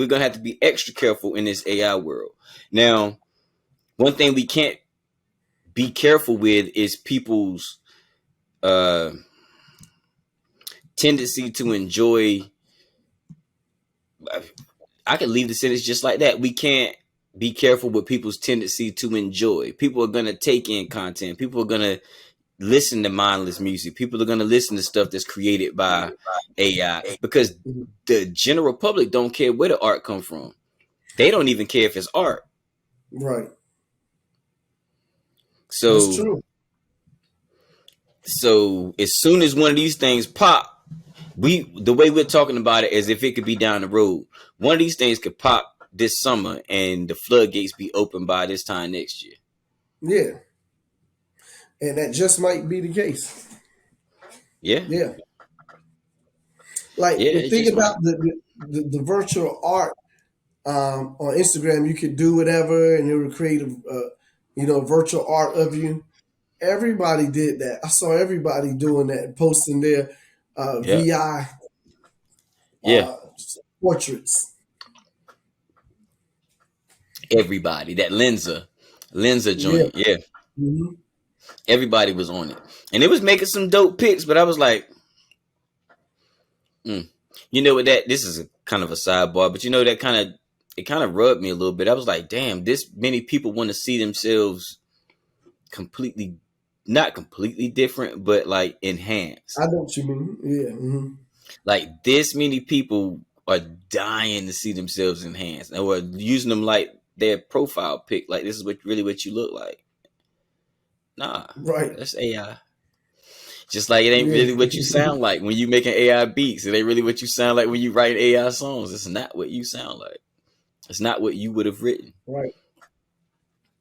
gonna have to be extra careful in this AI world. Now, one thing we can't be careful with is people's uh, tendency to enjoy. I could leave the sentence just like that. We can't be careful with people's tendency to enjoy. People are gonna take in content. People are gonna listen to mindless music. People are gonna listen to stuff that's created by AI because Mhm. the general public don't care where the art come from. They don't even care if it's art. Right. That's So true. so as soon as one of these things pop, the way we're talking about it as if it could be down the road. One of these things could pop this summer and the floodgates be open by this time next year. Yeah. And that just might be the case. Yeah. Yeah. Like Yeah, the it thing just might. about the virtual art on Instagram, you could do whatever, and it would create virtual art of you. Everybody did that. I saw everybody doing that, posting their Yeah. VI Yeah. uh, portraits. Everybody. That Lenza Yeah. joint. Yeah. Hmm. Everybody was on it. And it was making some dope pics, but I was like, mm. You know what, that this is a kind of a sidebar, but you know that kind of rubbed me a little bit. I was like, damn, this many people want to see themselves completely, not completely different, but like I enhanced. know what you mean. Yeah. Hmm. Like this many people are dying to see themselves enhanced, and we're using them like their profile pic. Like this is what you look like. Nah, Right. that's AI. Just like it ain't Yeah. really what you sound like when you making AI beats. It ain't really what you sound like when you write AI songs. It's not what you sound like. It's not what you would have written. Right.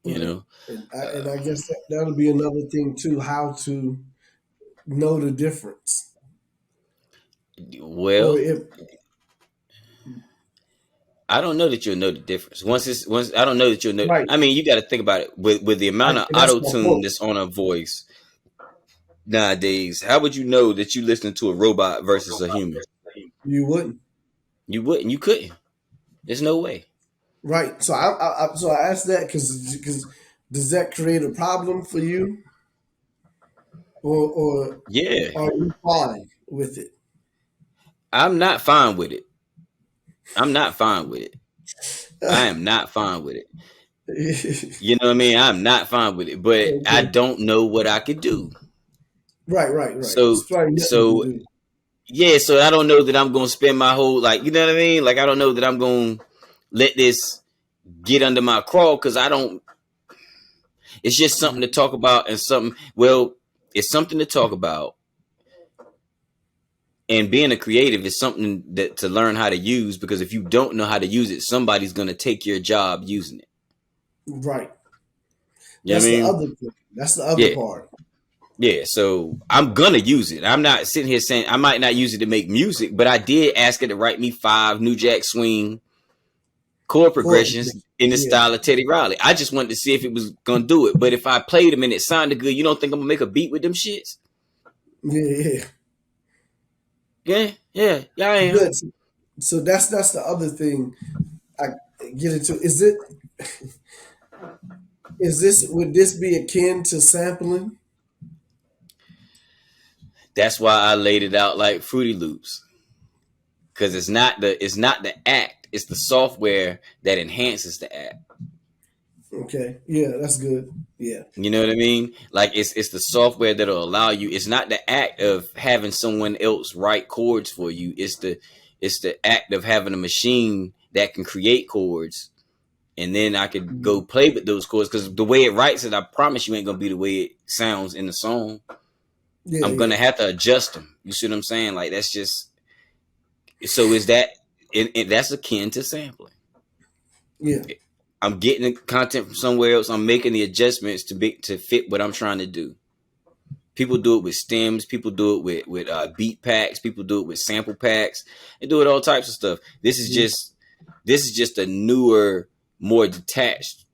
You Right. know. And I guess that'll be another thing too, how to know the difference. Or Well, if I don't know that you'll know the difference. Once I don't know that you'll know. right, I mean, you got to think about it with the amount of that's auto my tune point. that's on a voice nowadays. How would you know that you listening to a robot versus a human? You wouldn't. You wouldn't. You couldn't. There's no way. Right. So I asked that because Does that create a problem for you, or Yeah, are you fine with it? I'm not fine with it. I'm not fine with it. I am not fine with it. You know what I mean? I'm not fine with it, but I Okay. don't know what I could do. Right, right, right. So, It's probably nothing you so can do. yeah, so I don't know that I'm gonna spend my whole like, you know what I mean? Like I don't know that I'm gonna let this get under my crawl because I don't. It's just something to Mhm. talk about and something. Well, it's something to talk about, and being a creative is something that to learn how to use because if you don't know how to use it, somebody's gonna take your job using it. Right. You know what That's I the mean? other thing. That's the other Yeah. part. Yeah, so I'm gonna use it. I'm not sitting here saying I might not use it to make music, but I did ask it to write me 5 New Jack Swing chord Court. progressions in the Yeah. style of Teddy Riley. I just wanted to see if it was gonna do it. But if I played them and it sounded good, you don't think I'm gonna make a beat with them shits? Yeah, yeah. Yeah, yeah, yeah, I am. Good. So that's the other thing I get into. Is this would this be akin to sampling? That's why I laid it out like Fruity Loops. Cause it's not the act, it's the software that enhances the act. Okay. Yeah, that's good. Yeah. You know what I mean? Like it's the software that'll allow you. It's not the act of having someone else write chords for you. It's the act of having a machine that can create chords, and then I could go Mhm. play with those chords. Because the way it writes it, I promise you ain't gonna be the way it sounds in the song. Yeah, I'm yeah. gonna have to adjust them. You see what I'm saying? Like that's just so. Is that that's akin to sampling? Yeah. I'm getting the content from somewhere else. I'm making the adjustments to fit what I'm trying to do. People do it with stems. People do it with beat packs. People do it with sample packs. They do it all types of stuff. This is just a newer, more detached,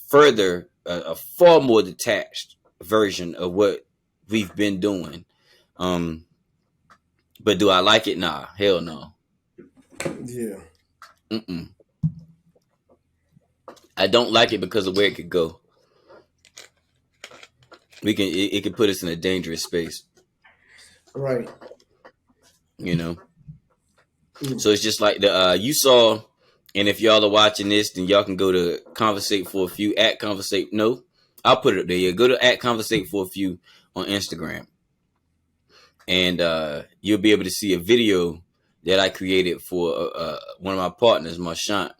further a far more detached version of what we've been doing. Um, but do I like it? Nah, hell no. Yeah. Mm-mm. I don't like it because of where it could go. It could put us in a dangerous space. Right. You know. Mm. So it's just like the you saw, and if y'all are watching this, then y'all can go to Conversate for a Few at Conversate. No, I'll put it up there. Yeah, go to at Conversate for a Few on Instagram, and you'll be able to see a video that I created for one of my partners, Marchant.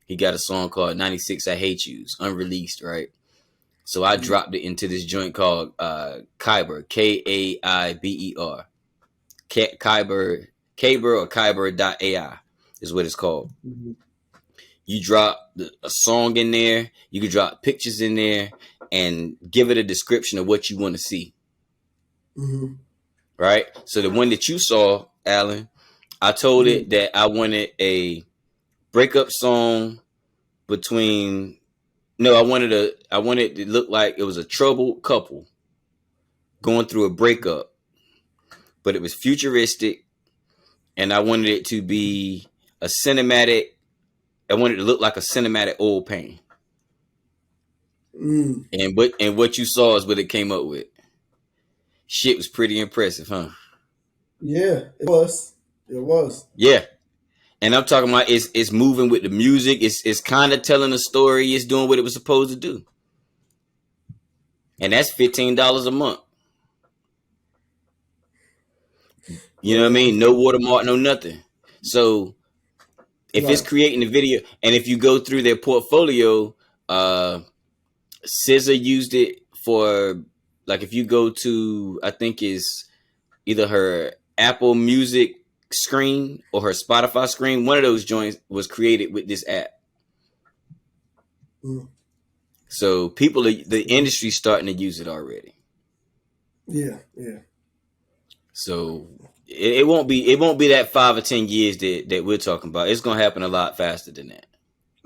He got a song called "96 I Hate Yous," unreleased, right? So I Mm. dropped it into this joint called Kaiber, Kaiber, Kaiber, Kaiber or kaiber.ai is what it's called. Mhm. You drop a song in there, you can drop pictures in there, and give it a description of what you want to see. Mhm. Right. So the one that you saw, Alan, I told Mhm. it that I wanted a breakup song between. No, I wanted it to look like it was a troubled couple going through a breakup, but it was futuristic, and I wanted it to be a cinematic. I wanted it to look like a cinematic oil painting. Mm. And what you saw is what it came up with. Shit was pretty impressive, huh? Yeah, it was. It was. Yeah. And I'm talking about it's moving with the music. It's kind of telling a story. It's doing what it was supposed to do. And that's $15 a month. You know what I Well, mean? No watermark, no nothing. So if it's right. creating the video, and if you go through their portfolio, SZA used it for like if you go to I think is either her Apple Music screen or her Spotify screen, one of those joints was created with this app. Mm. So the industry's starting to use it already. Yeah, yeah. So it won't be that 5 or 10 years that we're talking about. It's gonna happen a lot faster than that.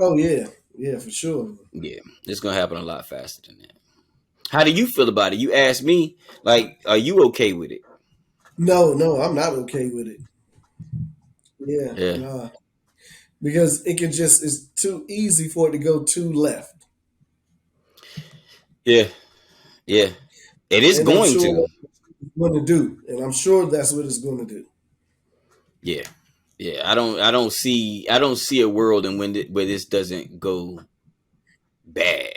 Oh yeah, yeah, for sure. Yeah, it's gonna happen a lot faster than that. How do you feel about it? You asked me, like, are you okay with it? No, no, I'm not okay with it. Yeah, Yeah, nah, because it can just it's too easy for it to go too left. Yeah, yeah. It is And I'm going sure to. that's what it's going to do. And I'm sure that's what it's going to do. Yeah, yeah. I don't see a world in where this doesn't go bad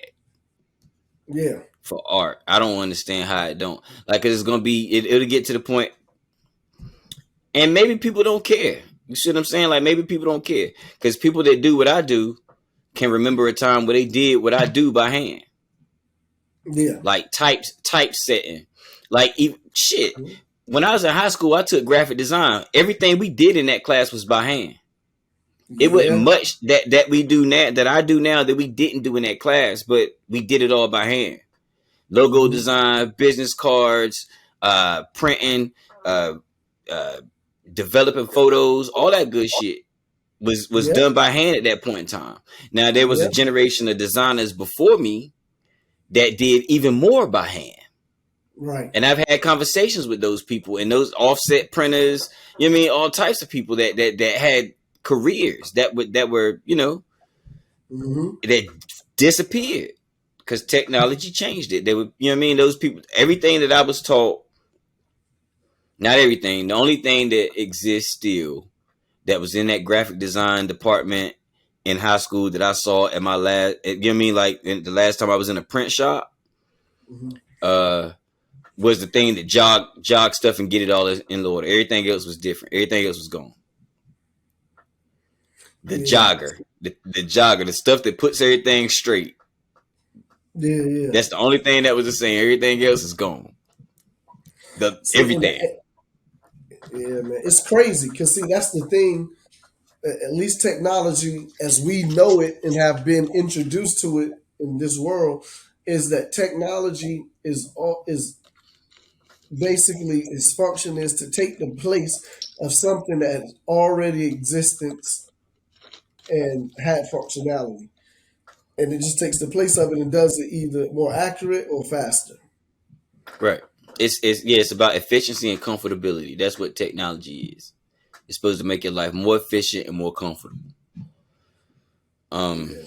Yeah. for art. I don't understand how it don't. Like it's gonna be. It'll get to the point, and maybe people don't care. You see what I'm saying? Like maybe people don't care because people that do what I do can remember a time where they did what I do by hand, Yeah. like typesetting, like even, shit. When I was in high school, I took graphic design. Everything we did in that class was by hand. It wasn't Yeah. much that we do now that I do now that we didn't do in that class, but we did it all by hand. Logo Hmm. design, business cards, printing, uh, uh, developing photos, all that good shit was Yeah. done by hand at that point in time. Now there was a Yeah. generation of designers before me that did even more by hand. Right. And I've had conversations with those people and those offset printers, you know what I mean, all types of people that had careers that were, Hmm. that disappeared because technology changed it. They were, you know what I mean, those people, everything that I was taught, not everything, the only thing that exists still that was in that graphic design department in high school that I saw at my last, you know what I mean, like the last time I was in a print shop, Hmm. uh, was the thing that jog stuff and get it all in order. Everything else was different. Everything else was gone. The Yeah. jogger, the jogger, the stuff that puts everything straight. Yeah. Yeah. That's the only thing that was the same. Everything else is gone. The See, everything. yeah, man, it's crazy because see, that's the thing. At least technology, as we know it and have been introduced to it in this world, is that technology is basically its function is to take the place of something that is already existence and had functionality, and it just takes the place of it and does it either more accurate or faster. Right. It's yeah. It's about efficiency and comfortability. That's what technology is. It's supposed to make your life more efficient and more comfortable. Um. Yeah.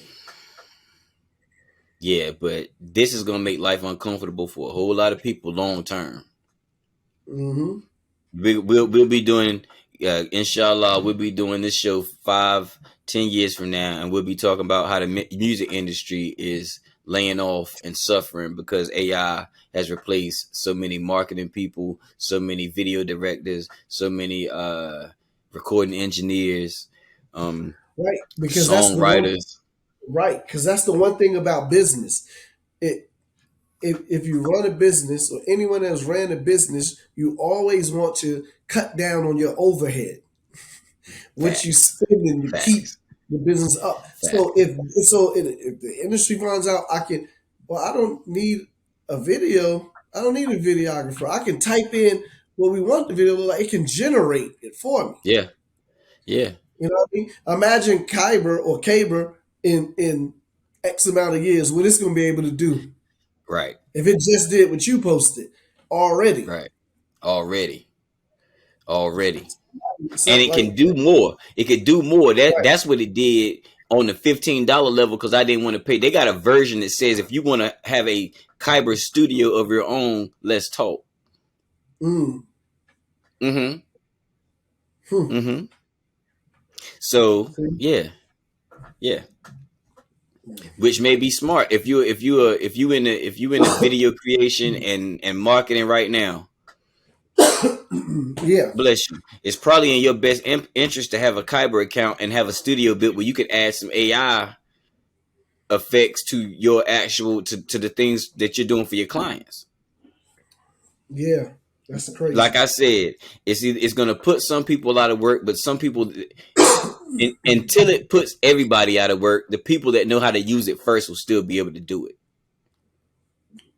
Yeah, but this is gonna make life uncomfortable for a whole lot of people long term. Mm-hmm. We'll be doing, inshallah, we'll be doing this show 5, 10 years from now, and we'll be talking about how the music industry is laying off and suffering because AI has replaced so many marketing people, so many video directors, so many recording engineers, um, Right, because that's the one. songwriters. Right, because that's the one thing about business. It if you run a business or anyone else ran a business, you always want to cut down on your overhead, what you Facts, spending to keep facts, the business up. So facts. if the industry finds out, I can, well, I don't need a video. I don't need a videographer. I can type in what we want the video to look like. It can generate it for me. Yeah, yeah, You know what I mean? Imagine Kyber or Kaber in X amount of years, what it's going to be able to do right, if it just did what you posted already. right. Already, already. And So it like, can do more. It could do more. right. That's what it did on the $15 level because I didn't want to pay. They got a version that says if you want to have a Kyber studio of your own, let's talk. Mm, Mm-hmm. hmm. Mm-hmm. So See? yeah, yeah. Which may be smart if you in the video creation and marketing right now. Yeah, Bless you. It's probably in your best interest to have a Kyber account and have a studio built where you can add some AI effects to your actual to the things that you're doing for your clients. yeah. That's Like crazy. I said, it's going to put some people out of work, but some people until it puts everybody out of work, the people that know how to use it first will still be able to do it.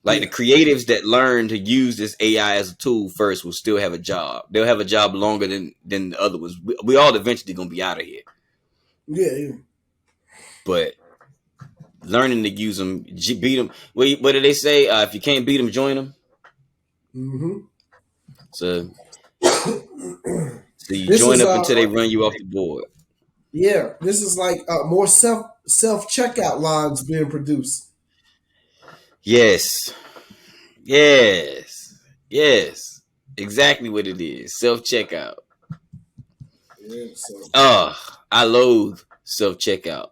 Like the Yeah, creatives that learn to use this AI as a tool first will still have a job. They'll have a job longer than the other ones. We all eventually gonna be out of here, yeah, yeah. but learning to use them, beat them. What do they say? If you can't beat them, join them. Hmm. So you This join is up until they run you off the board. yeah. This is like more self checkout lines being produced. Yes. Yes. Yes. Exactly what it is. Self checkout. Yeah, so Oh, I loathe self checkout.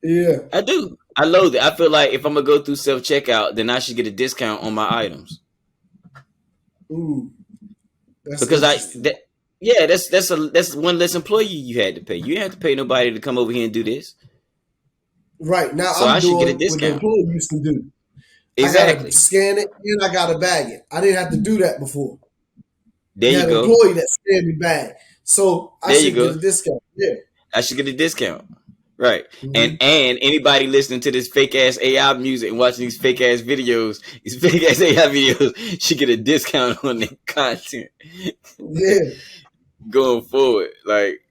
yeah. I do. I loathe it. I feel like if I'm gonna go through self checkout, then I should get a discount on my items Ooh, that's because interesting. yeah, that's one less employee you had to pay. You didn't have to pay nobody to come over here and do this, Right now, so I I'm should get a doing what the discount. employee used to do. I gotta Exactly. scan it and I gotta bag it. I didn't have to do that before. There You you had an go. employee that scanned me bag, so I There you should get go. a discount. Yeah. I should get a discount. Right. Hmm. And anybody listening to this fake ass AI music and watching these fake ass videos, these fake ass AI videos, should get a discount on their content Yeah. going forward. Like,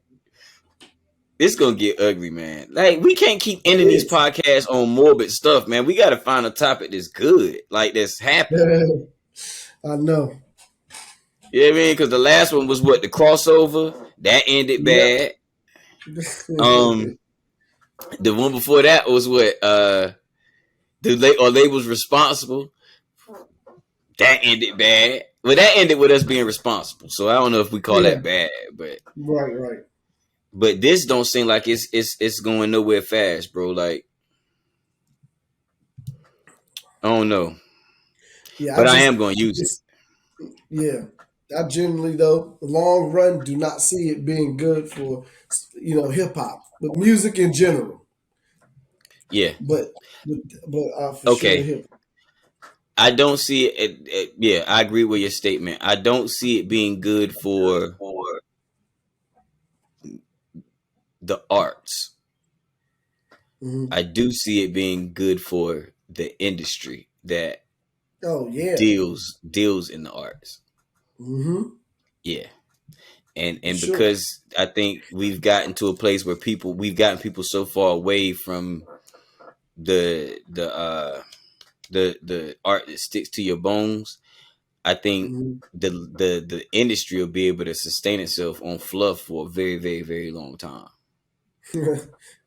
it's gonna get ugly, man. Like, we can't keep ending these It podcasts on morbid stuff, man. We gotta find a topic that's good, like that's happy. is. I know. You know what I mean? Because the last one was what, the crossover that ended Yep. bad. Um, the one before that was what or labels responsible. That ended bad. Well, that ended with us being responsible. So I don't know if we call Yeah. that bad, but Right. Right. this don't seem like it's going nowhere fast, bro. Like, I don't know, Yeah. but I am going to I use it. just, yeah. I generally, though, the long run, do not see it being good for, hip hop, but music in general. Yeah. But, for sure, Okay. hip. I don't see yeah, I agree with your statement. I don't see it being good for the arts. Hmm. I do see it being good for the industry that Oh yeah. deals in the arts. Hmm. Yeah. For And sure. because I think we've gotten to a place where we've gotten people so far away from the the uh the art that sticks to your bones. I think Hmm. the industry will be able to sustain itself on fluff for a very, very, very long time.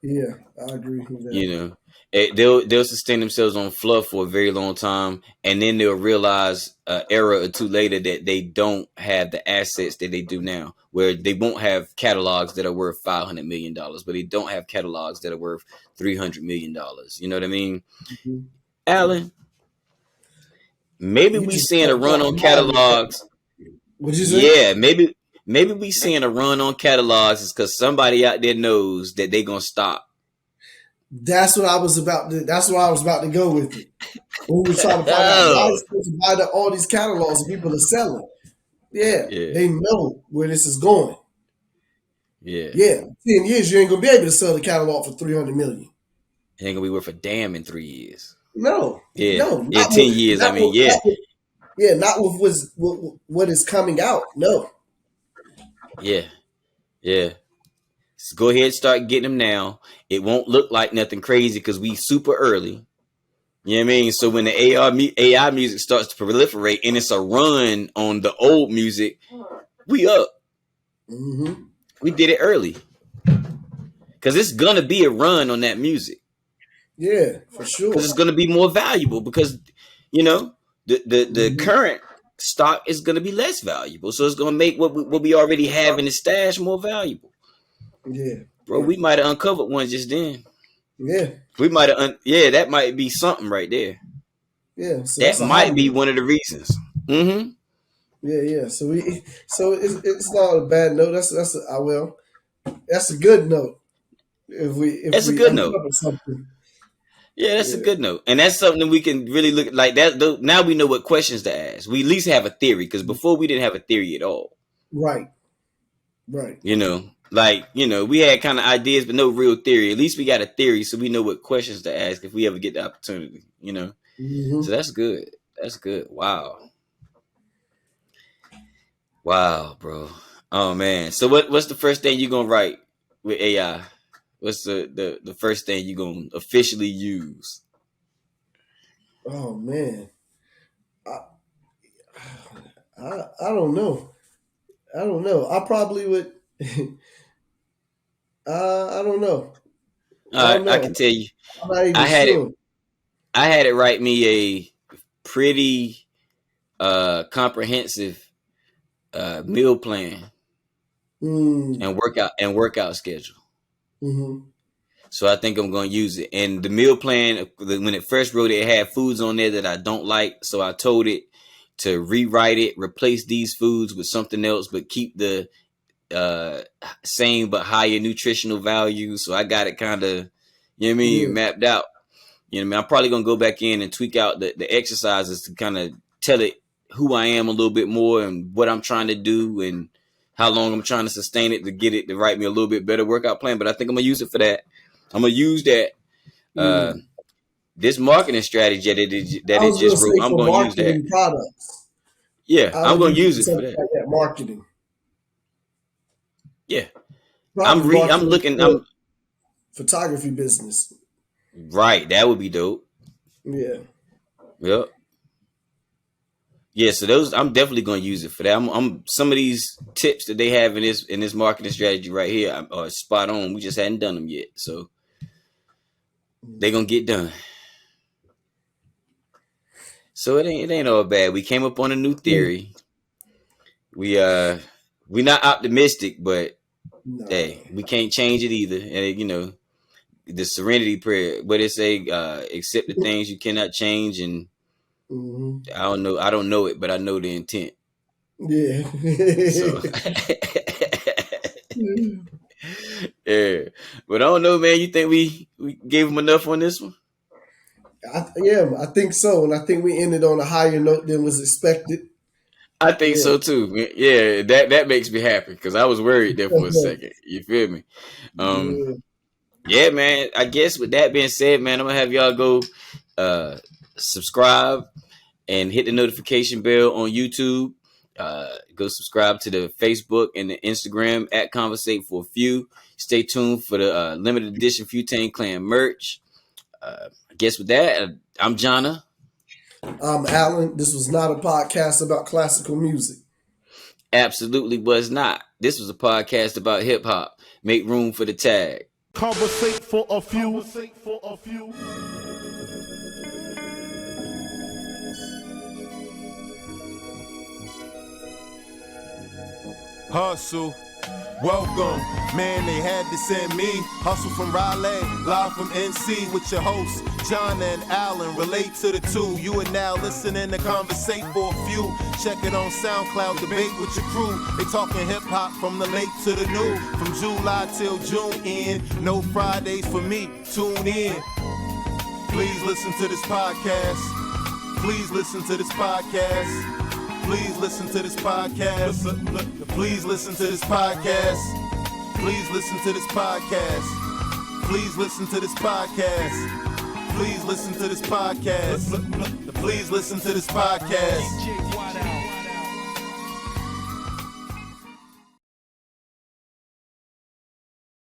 Yeah, I agree with that. You know, they'll sustain themselves on fluff for a very long time, and then they'll realize an era or two later that they don't have the assets that they do now, where they won't have catalogs that are worth $500 million, but they don't have catalogs that are worth $300 million. You know what I mean, Mhm. Alan? Maybe You we just seeing a run dropped on the ball with that. catalogs. What'd you say? Yeah, maybe we seeing a run on catalogs is because somebody out there knows that they gonna stop. That's what I was about to. That's why I was about to go with it. When we were trying to find out why Oh, is supposed to buy all these catalogs and people are selling. Yeah, yeah, they know where this is going. yeah. Yeah, 10 years you ain't gonna be able to sell the catalog for 300 million. It ain't gonna be worth a damn in 3 years. No, Yeah, no, yeah, 10 years. I mean, yeah, not with what is coming out. No. yeah, yeah. So go ahead, and start getting them now. It won't look like nothing crazy because we super early. You know what I mean? So when the AI music starts to proliferate and it's a run on the old music, we up. Hmm. We did it early because it's gonna be a run on that music. Yeah, for Because sure. it's going to be more valuable because you know the Hmm. current stock is going to be less valuable, so it's going to make what we already have in the stash more valuable. Yeah, Bro, yeah, we might have uncovered one just then. yeah, We might have yeah, that might be something right there. yeah. So That that's a might be homie. one of the reasons. Mm-hmm. Yeah, yeah. So it's not a bad note. That's a good note. If That's a we good note. uncover something. Yeah, that's a Yeah. good note, and that's something that we can really look at like that. Now we know what questions to ask. We at least have a theory because before we didn't have a theory at all. Right. Right. We had kind of ideas, but no real theory. At least we got a theory, so we know what questions to ask if we ever get the opportunity. So Hmm. that's good. That's good. Wow, wow, bro. Oh man. So what's the first thing you gonna write with AI? What's the first thing you gonna officially use? Oh man. I, I don't know. I don't know. I probably would. I don't know. I All right, don't I know. can tell you. I'm not even I had it. sure. I had it write me a pretty comprehensive meal plan Mm. and workout schedule. Mm-hmm. So I think I'm going to use it. And the meal plan, when it first wrote it, it had foods on there that I don't like. So I told it to rewrite it, replace these foods with something else, but keep the same but higher nutritional value. So I got it kind of, you know what I mean, Yeah. mapped out. You know what I mean? I'm probably going to go back in and tweak out the exercises to kind of tell it who I am a little bit more and what I'm trying to do and how long I'm trying to sustain it to get it to write me a little bit better workout plan. But I think I'm going to use it for that. I'm going to use that. Mm. This marketing strategy that I it was gonna just wrote, say I'm for going to use that. marketing products, Yeah, I I'm would going to use it use for it for something that. like that. Marketing, Yeah. probably I'm marketing looking, for I'm photography business. right. That would be dope. Yeah. Yep. Yeah, so those I'm definitely going to use it for that. I'm some of these tips that they have in this marketing strategy right here are spot on. We just hadn't done them yet, so they're gonna get done. So it ain't all bad. We came up on a new Yeah. theory. We not optimistic, but Nah. hey, we can't change it either. And you know the Serenity Prayer, what it say, accept the things you cannot change, and Mm-hmm. I don't know it, but I know the intent. Yeah. So. Yeah, but I don't know, man. You think we gave him enough on this one? I think so, and I think we ended on a higher note than was expected. I think Yeah. so too. Yeah, that makes me happy because I was worried there for a second. You feel me? Um, Yeah. yeah, man. I guess with that being said, man, I'm gonna have y'all go subscribe and hit the notification bell on YouTube. Go subscribe to the Facebook and the Instagram at Conversate for a Few. Stay tuned for the limited edition Futane Clan merch. I guess with that, I'm Jonna. I'm Alan. This was not a podcast about classical music. Absolutely was not. This was a podcast about hip hop. Make room for the tag. Conversate for a few. Hustle. Welcome, man, they had to send me. Hustle from Raleigh, live from NC with your hosts, John and Alan. Relate to the two. You are now listening to Conversate for a Few. Check it on SoundCloud, debate with your crew. They talking hip hop from the late to the new. From July till June end. No Fridays for me. Tune in. Please listen to this podcast. Please listen to this podcast. Please listen to this podcast. Please listen to this podcast. Please listen to this podcast. Please listen to this podcast. Please listen to this podcast. Please listen to this podcast.